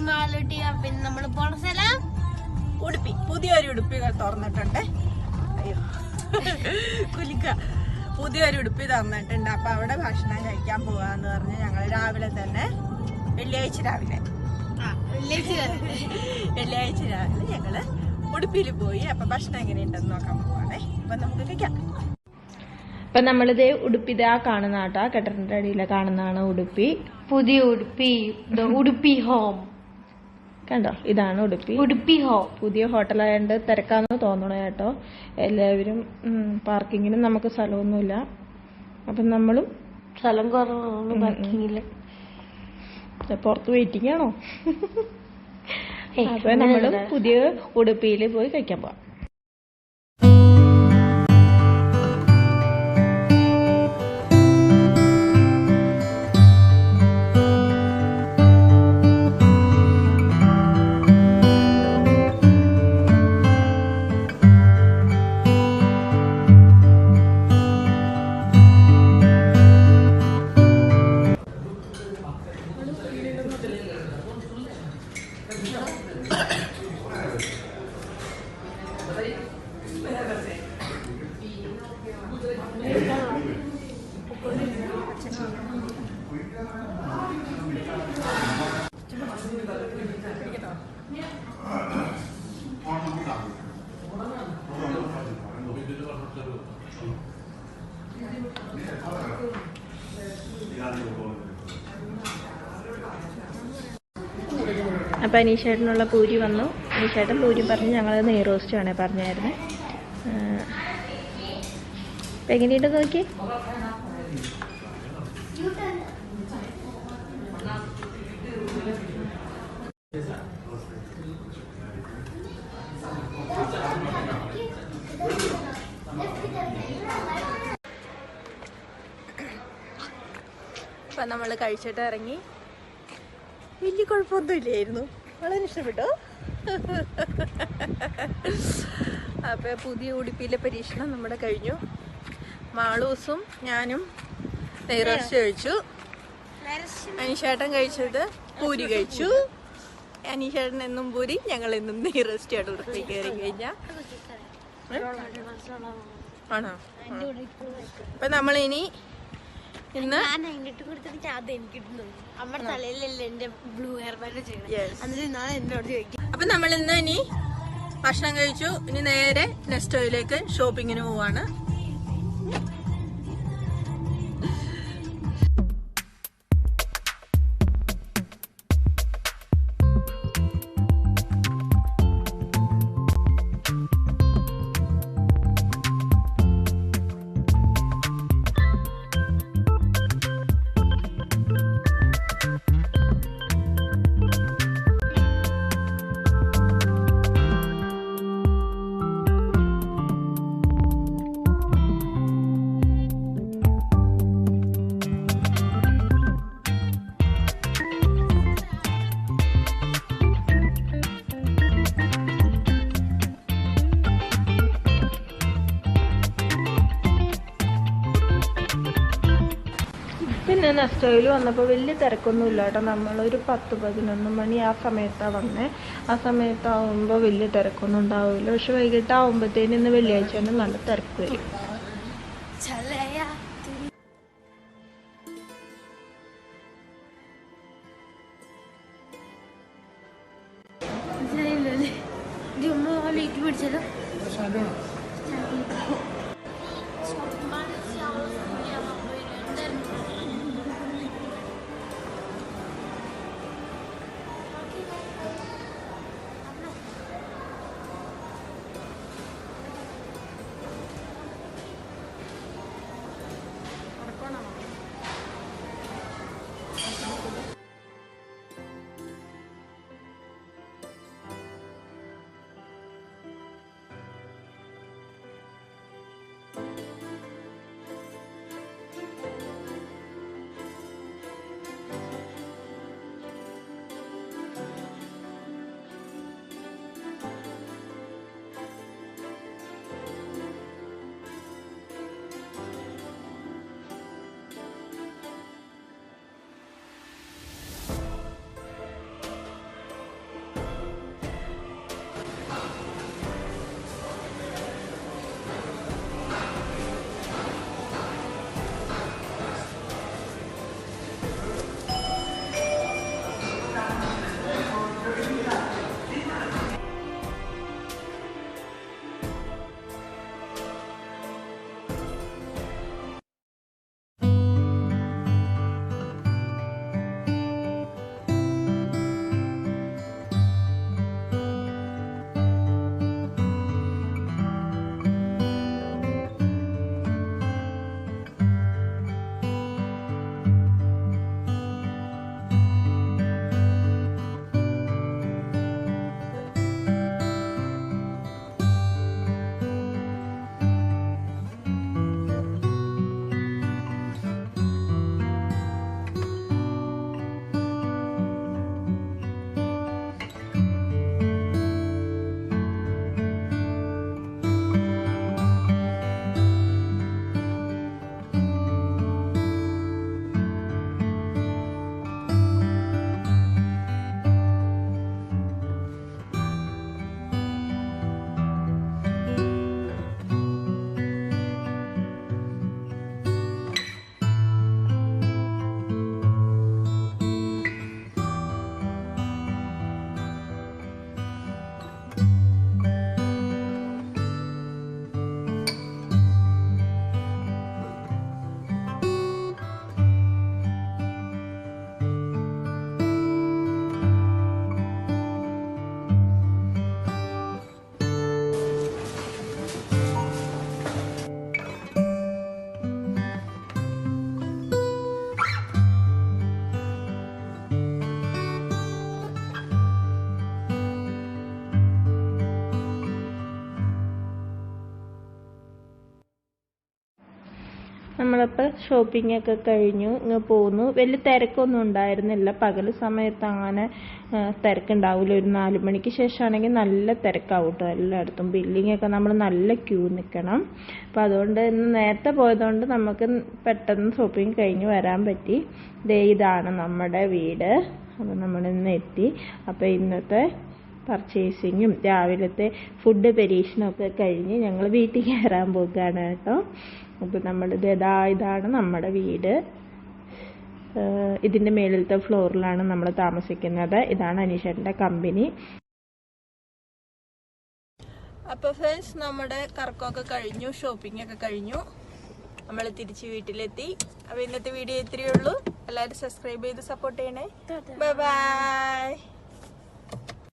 മാലൂട്ടി. പിന്നെ നമ്മള് പോണ സ്ഥലം ഉടുപ്പി. പുതിയൊരു ഉടുപ്പി തുറന്നിട്ടുണ്ട്. അയ്യോ കുലിക്ക. പുതിയൊരു ഉടുപ്പി തുറന്നിട്ടുണ്ട്. അപ്പൊ അവിടെ ഭക്ഷണം കഴിക്കാൻ പോവാന്ന് പറഞ്ഞ് ഞങ്ങൾ രാവിലെ തന്നെ വെള്ളിയാഴ്ച രാവിലെ ഞങ്ങള് ഉടുപ്പിയിൽ പോയി. അപ്പൊ ഭക്ഷണം എങ്ങനെയുണ്ടെന്ന് നോക്കാൻ പോവാണേ. അപ്പൊ നമുക്ക് കഴിക്കാം. അപ്പൊ നമ്മളിത് ഉടുപ്പി ഇതാ കാണുന്ന കേട്ടോ, കെട്ടിടത്തിന്റെ അടിയിലെ കാണുന്നതാണ് ഉടുപ്പി. പുതിയ ഉടുപ്പി, ഉടുപ്പി ഹോം കണ്ടോ, ഇതാണ് ഉടുപ്പി. ഉടുപ്പി ഹോം. പുതിയ ഹോട്ടലായതുകൊണ്ട് തിരക്കാന്ന് തോന്നണ കേട്ടോ. എല്ലാവരും പാർക്കിങ്ങിനും നമുക്ക് സ്ഥലമൊന്നുമില്ല. അപ്പം നമ്മളും സ്ഥലം കുറവാണ് പാർക്കിങ്ങില്. പുറത്ത് വെയിറ്റിംഗ് ആണോ? അപ്പൊ നമ്മളും പുതിയ ഉടുപ്പിയിൽ പോയി കഴിക്കാൻ പോവാം. അപ്പം അനീഷേട്ടനുള്ള പൂരി വന്നു. അനീഷേട്ടൻ പൂരി പറഞ്ഞ് ഞങ്ങൾ നെയ് റോസ്റ്റ് ആണ് പറഞ്ഞായിരുന്നത്. അപ്പം എങ്ങനെയുണ്ട് നോക്കി. അപ്പം നമ്മൾ കഴിച്ചിട്ട് ഇറങ്ങി. വലിയ കുഴപ്പമൊന്നുമില്ലായിരുന്നു. വളരെ ഇഷ്ടപ്പെട്ടു. അപ്പോൾ പുതിയ ഉടുപ്പിയിലെ പരീക്ഷണം നമ്മുടെ കഴിഞ്ഞു. മാളൂസും ഞാനും നെയ് റോസ്റ്റ് കഴിച്ചു. അനീഷേട്ടൻ കഴിച്ചത് പൂരി കഴിച്ചു. അനീഷേട്ടൻ എന്നും പൂരി, ഞങ്ങൾ എന്നും നെയ് റോസ്റ്റ് ആണ് ഉടുപ്പി കയറി കഴിഞ്ഞാൽ. ആണോ? അപ്പം നമ്മളിനി ഇന്ന് അപ്പൊ നമ്മൾ ഇന്ന് ഇനി ഭക്ഷണം കഴിച്ചു. ഇനി നേരെ നെസ്റ്റോയിലേക്ക് ഷോപ്പിങ്ങിന് പോവാണ്. പിന്നെ നെസ്റ്റോയിൽ വന്നപ്പോൾ വലിയ തിരക്കൊന്നുമില്ല കേട്ടോ. നമ്മളൊരു 10-11 മണി ആ സമയത്താണ് വന്നത്. ആ സമയത്താവുമ്പോൾ വലിയ തിരക്കൊന്നും ഉണ്ടാവില്ല. പക്ഷെ വൈകിട്ടാവുമ്പോഴത്തേന് ഇന്ന് വെള്ളിയാഴ്ച തന്നെ നല്ല തിരക്ക് വരും. പിടിച്ചല്ലോ. നമ്മളിപ്പോൾ ഷോപ്പിംഗ് ഒക്കെ കഴിഞ്ഞു ഇങ്ങ് പോന്നു. വലിയ തിരക്കൊന്നും ഉണ്ടായിരുന്നില്ല. പകൽ സമയത്ത് അങ്ങനെ തിരക്കുണ്ടാവില്ല. ഒരു 4 മണിക്ക് ശേഷമാണെങ്കിൽ നല്ല തിരക്കാവും കേട്ടോ എല്ലായിടത്തും. ബില്ലിംഗ് ഒക്കെ നമ്മൾ നല്ല ക്യൂ നിൽക്കണം. അപ്പോൾ അതുകൊണ്ട് ഇന്ന് നേരത്തെ പോയതുകൊണ്ട് നമുക്ക് പെട്ടെന്ന് ഷോപ്പിംഗ് കഴിഞ്ഞ് വരാൻ പറ്റി. ഇതാണ് നമ്മുടെ വീട്. അപ്പോൾ നമ്മളിന്ന് എത്തി. അപ്പോൾ ഇന്നത്തെ പർച്ചേസിങ്ങും രാവിലത്തെ ഫുഡ് പരീക്ഷണമൊക്കെ കഴിഞ്ഞ് ഞങ്ങൾ വീട്ടിൽ കയറാൻ പോകുകയാണ് കേട്ടോ. അപ്പോൾ ഇതാണ് നമ്മുടെ വീട്. ഇതിൻ്റെ മേളിലത്തെ ഫ്ലോറിലാണ് നമ്മൾ താമസിക്കുന്നത്. ഇതാണ് അനീഷേട്ടൻ്റെ കമ്പനി. അപ്പോൾ ഫ്രണ്ട്സ്, നമ്മുടെ കറക്കമൊക്കെ കഴിഞ്ഞു, ഷോപ്പിംഗ് ഒക്കെ കഴിഞ്ഞു, നമ്മൾ തിരിച്ച് വീട്ടിലെത്തി. അപ്പോൾ ഇന്നത്തെ വീഡിയോ ഇത്രയേ ഉള്ളൂ. എല്ലാവരും സബ്സ്ക്രൈബ് ചെയ്ത് സപ്പോർട്ട് ചെയ്യണേ. Bye bye.